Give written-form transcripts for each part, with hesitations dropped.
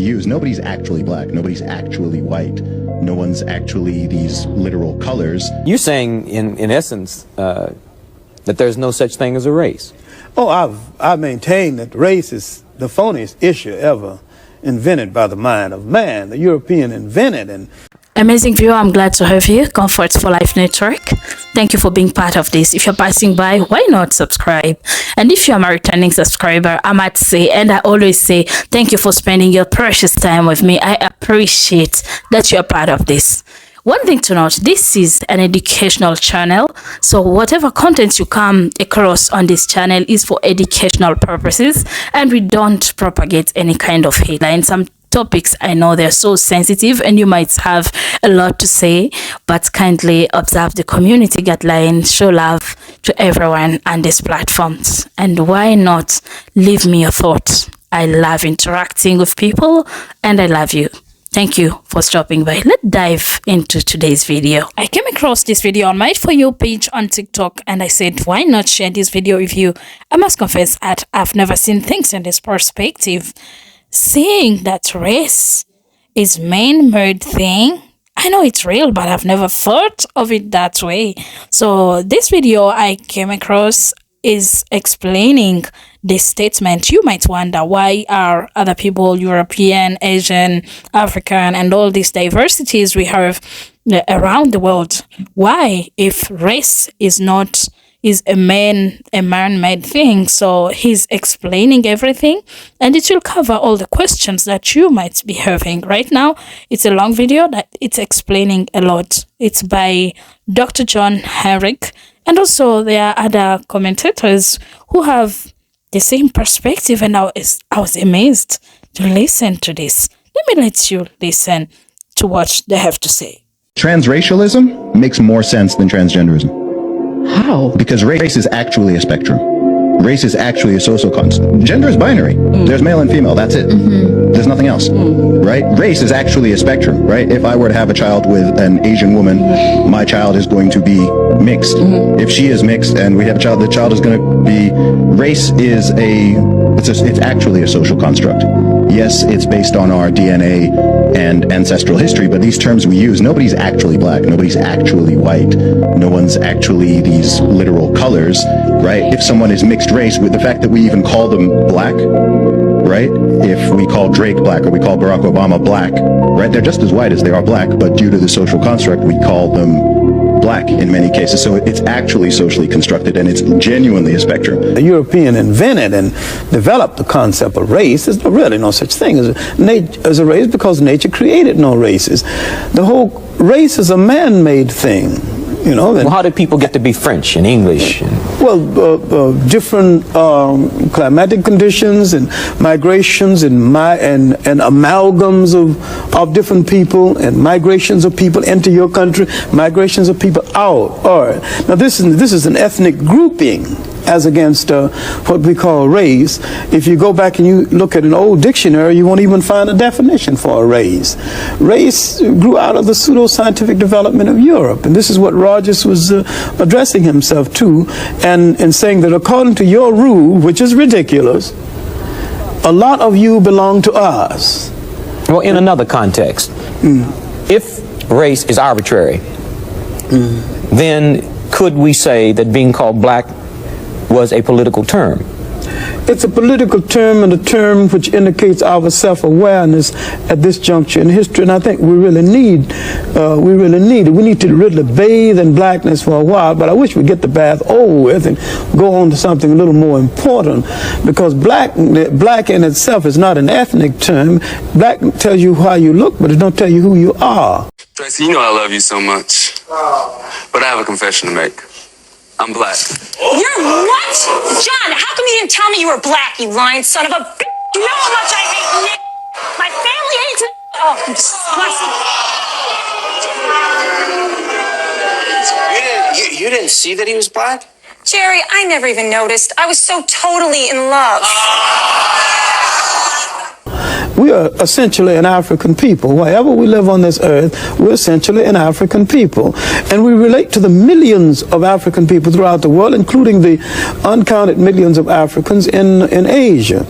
use. Nobody's actually black. Nobody's actually white. No one's actually these literal colors. You're saying, in essence, that there's no such thing as a race. Oh, I maintain that race is the phoniest issue ever invented by the mind of man. The European invented and Amazing viewer, I'm glad to have you. Comfort for Life Network. Thank you for being part of this. If you're passing by, why not subscribe? And if you're a returning subscriber, I might say, and I always say, thank you for spending your precious time with me. I appreciate that you're part of this. One thing to note, this is an educational channel, so whatever content you come across on this channel is for educational purposes, and we don't propagate any kind of headline. Some topics, I know they're so sensitive and you might have a lot to say, but kindly observe the community guidelines, show love to everyone on these platforms, and why not leave me your thoughts. I love interacting with people and I love you. Thank you for stopping by. Let's dive into today's video. I came across this video on my For You page on TikTok and I said, why not share this video with you? I must confess that I've never seen things in this perspective. Seeing that race is man-made thing, I know it's real, but I've never thought of it that way. So this video I came across is explaining this statement. You might wonder, why are other people, European, Asian, African, and all these diversities we have around the world, why, if race is a man-made thing? So he's explaining everything, and it will cover all the questions that you might be having right now. It's a long video that it's explaining a lot. It's by Dr. John Haritage, and also there are other commentators who have the same perspective, and I was amazed to listen to this. Let me let you listen to what they have to say. Transracialism makes more sense than transgenderism. How? Because race is actually a spectrum. Race is actually a social construct. Gender is binary. There's male and female. That's it. There's nothing else. Right? Race is actually a spectrum. Right? If I were to have a child with an Asian woman, my child is going to be mixed. If she is mixed and we have a child, the child is going to be. Race is it's actually a social construct. Yes, it's based on our DNA and ancestral history, but these terms we use, nobody's actually black, nobody's actually white, no one's actually these literal colors, right? If someone is mixed race, with the fact that we even call them black, right? If we call Drake black or we call Barack Obama black, right? They're just as white as they are black, but due to the social construct, we call them black in many cases. So it's actually socially constructed, and it's genuinely a spectrum. the European invented and developed the concept of race. There's really no such thing as a race, because nature created no races. The whole race is a man-made thing. You know, Well, how did people get to be French and English? well, different climatic conditions and migrations and amalgams of different people, and migrations of people into your country, migrations of people out. All right. Now this is an ethnic grouping as against what we call race. If you go back and you look at an old dictionary, you won't even find a definition for a race. Race grew out of the pseudo-scientific development of Europe, and this is what Rogers was addressing himself to, and saying that according to your rule, which is ridiculous, a lot of you belong to us. Well, in another context, if race is arbitrary, then could we say that being called black was a political term? It's a political term, and a term which indicates our self-awareness at this juncture in history, and I think we really need it. We need to really bathe in blackness for a while, but I wish we'd get the bath over with and go on to something a little more important, because black in itself is not an ethnic term. Black tells you how you look, but it don't tell you who you are. Tracy, you know I love you so much, but I have a confession to make. I'm black. You're what? John, how come you didn't tell me you were black, you lying son of a bitch? You know how much I hate Nick. My family hates it. Oh, I'm disgusted. You didn't see that he was black? Jerry, I never even noticed. I was so totally in love. we are essentially an African people. Wherever we live on this earth, we're essentially an African people. And we relate to the millions of African people throughout the world, including the uncounted millions of Africans in Asia.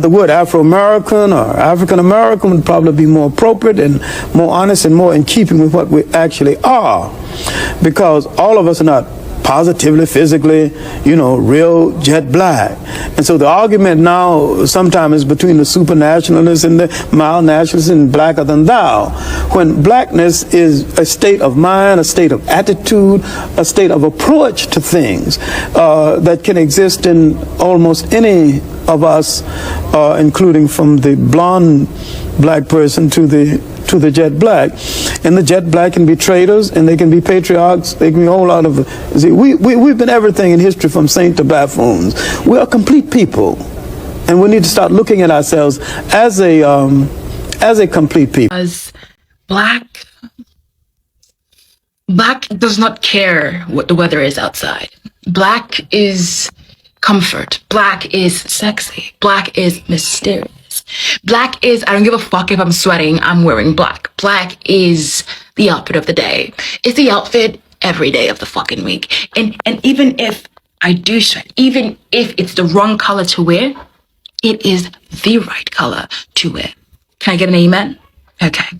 The word Afro-American or African-American would probably be more appropriate and more honest and more in keeping with what we actually are, because all of us are not positively, physically, real jet black. And so the argument now sometimes is between the supernationalists and the mild nationalists and blacker than thou, when blackness is a state of mind, a state of attitude, a state of approach to things that can exist in almost any of us, including from the blonde black person to the jet black. And the jet black can be traitors, and they can be patriarchs, they can be a whole lot of... See, we've been everything in history from saint to buffoons. We are complete people, and we need to start looking at ourselves as a complete people. As black does not care what the weather is outside. Black is comfort. Black is sexy. Black is mysterious. Black is, I don't give a fuck if I'm sweating, I'm wearing black. Black is the outfit of the day. It's the outfit every day of the fucking week. And even if I do sweat, even if it's the wrong color to wear, it is the right color to wear. Can I get an amen? Okay.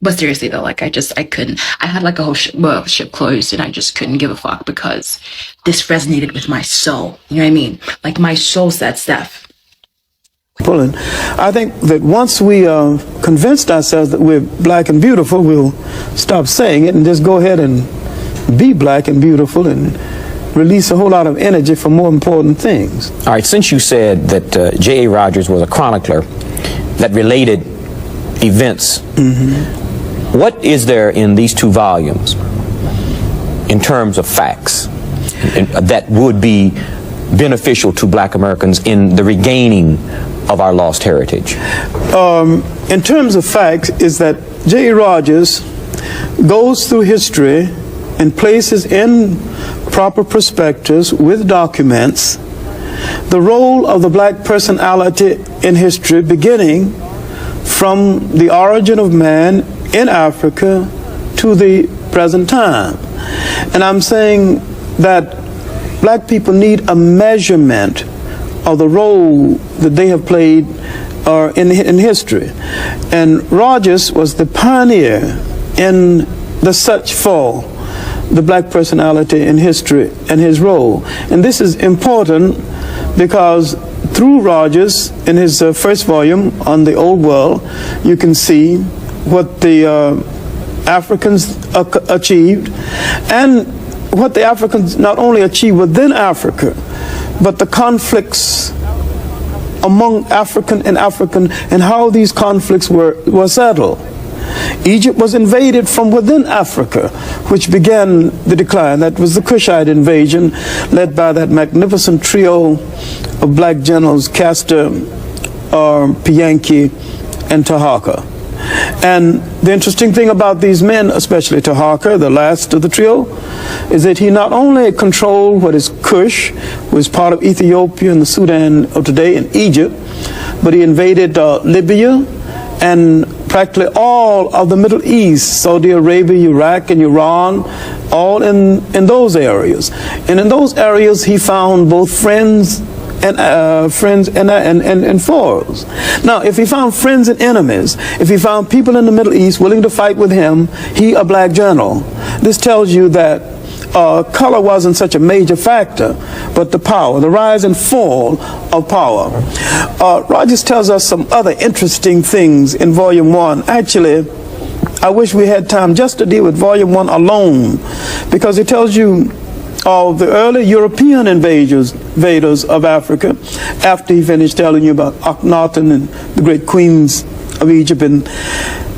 But seriously though, I couldn't. I had a whole ship closed, and I just couldn't give a fuck because this resonated with my soul. You know what I mean? My soul said, Steph. And I think that once we convinced ourselves that we're black and beautiful, we'll stop saying it and just go ahead and be black and beautiful and release a whole lot of energy for more important things. All right, since you said that J.A. Rogers was a chronicler that related events, what is there in these two volumes in terms of facts that would be beneficial to black Americans in the regaining of our lost heritage? In terms of facts, is that J.A. Rogers goes through history and places in proper perspectives with documents the role of the black personality in history, beginning from the origin of man in Africa to the present time. And I'm saying that black people need a measurement of the role that they have played in history. And Rogers was the pioneer in the search for the black personality in history and his role. And this is important because through Rogers, in his first volume on the Old World, you can see what the Africans achieved, and what the Africans not only achieved within Africa, but the conflicts among African and how these conflicts were settled. Egypt was invaded from within Africa, which began the decline. That was the Kushite invasion, led by that magnificent trio of black generals, Castor, Pianki, and Taharqa. And the interesting thing about these men, especially Taharqa, the last of the trio, is that he not only controlled what is Kush, which is part of Ethiopia and the Sudan of today, and Egypt, but he invaded Libya and practically all of the Middle East, Saudi Arabia, Iraq, and Iran, all in those areas. And in those areas, he found both friends and foes. Now, if he found friends and enemies, if he found people in the Middle East willing to fight with him, he a black general. This tells you that color wasn't such a major factor, but the power, the rise and fall of power. Rogers tells us some other interesting things in Volume 1. Actually, I wish we had time just to deal with Volume 1 alone, because it tells you of the early European invaders of Africa, after he finished telling you about Akhenaten and the great queens of Egypt, and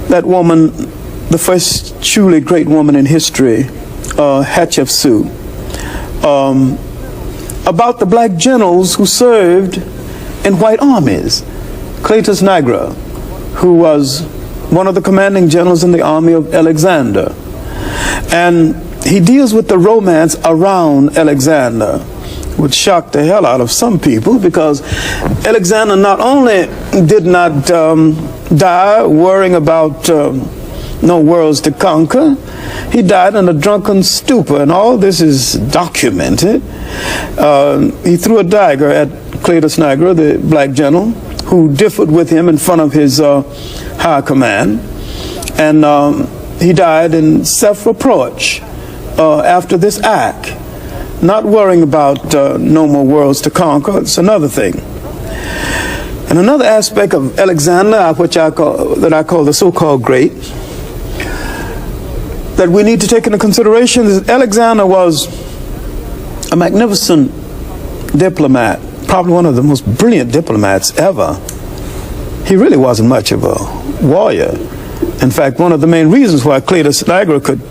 that woman, the first truly great woman in history, Hatshepsut, about the black generals who served in white armies. Cletus Nigra, who was one of the commanding generals in the army of Alexander. And he deals with the romance around Alexander, would shock the hell out of some people, because Alexander not only did not die worrying about no worlds to conquer, he died in a drunken stupor, and all this is documented. He threw a dagger at Cletus Niagara, the black general, who differed with him in front of his high command, and he died in self-reproach after this act, not worrying about no more worlds to conquer. It's another thing. And another aspect of Alexander, which I call the so-called great, that we need to take into consideration is that Alexander was a magnificent diplomat, probably one of the most brilliant diplomats ever. He really wasn't much of a warrior. In fact, one of the main reasons why Cletus Niagara could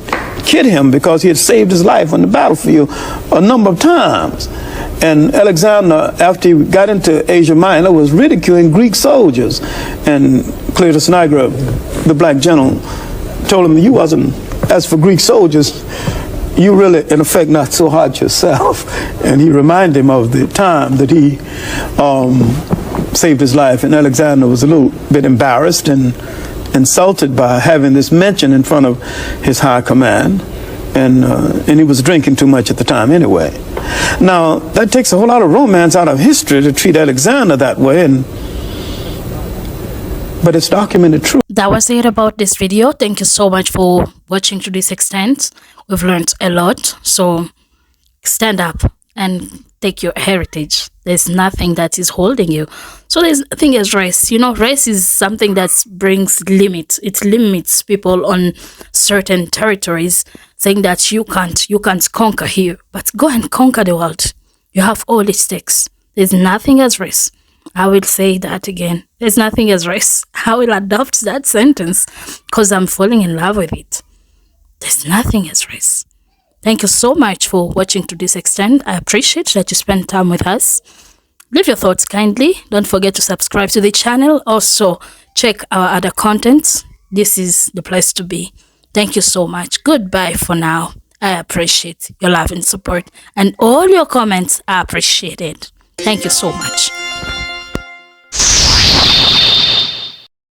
kid him, because he had saved his life on the battlefield a number of times. And Alexander, after he got into Asia Minor, was ridiculing Greek soldiers. And Cletus Niagara, the black general, told him, you wasn't, as for Greek soldiers, you really, in effect, not so hard yourself. And he reminded him of the time that he saved his life. And Alexander was a little bit embarrassed and insulted by having this mention in front of his high command. And he was drinking too much at the time anyway. Now, that takes a whole lot of romance out of history to treat Alexander that way, but it's documented true. That was it about this video. Thank you so much for watching to this extent. We've learned a lot. So stand up and take your heritage. There's nothing that is holding you. So there's nothing as race. You know, race is something that brings limits. It limits people on certain territories, saying that you can't conquer here. But go and conquer the world. You have all it takes. There's nothing as race. I will say that again. There's nothing as race. I will adopt that sentence because I'm falling in love with it. There's nothing as race. Thank you so much for watching to this extent. I appreciate that you spend time with us. Leave your thoughts kindly. Don't forget to subscribe to the channel. Also, check our other contents. This is the place to be. Thank you so much. Goodbye for now. I appreciate your love and support. And all your comments are appreciated. Thank you so much.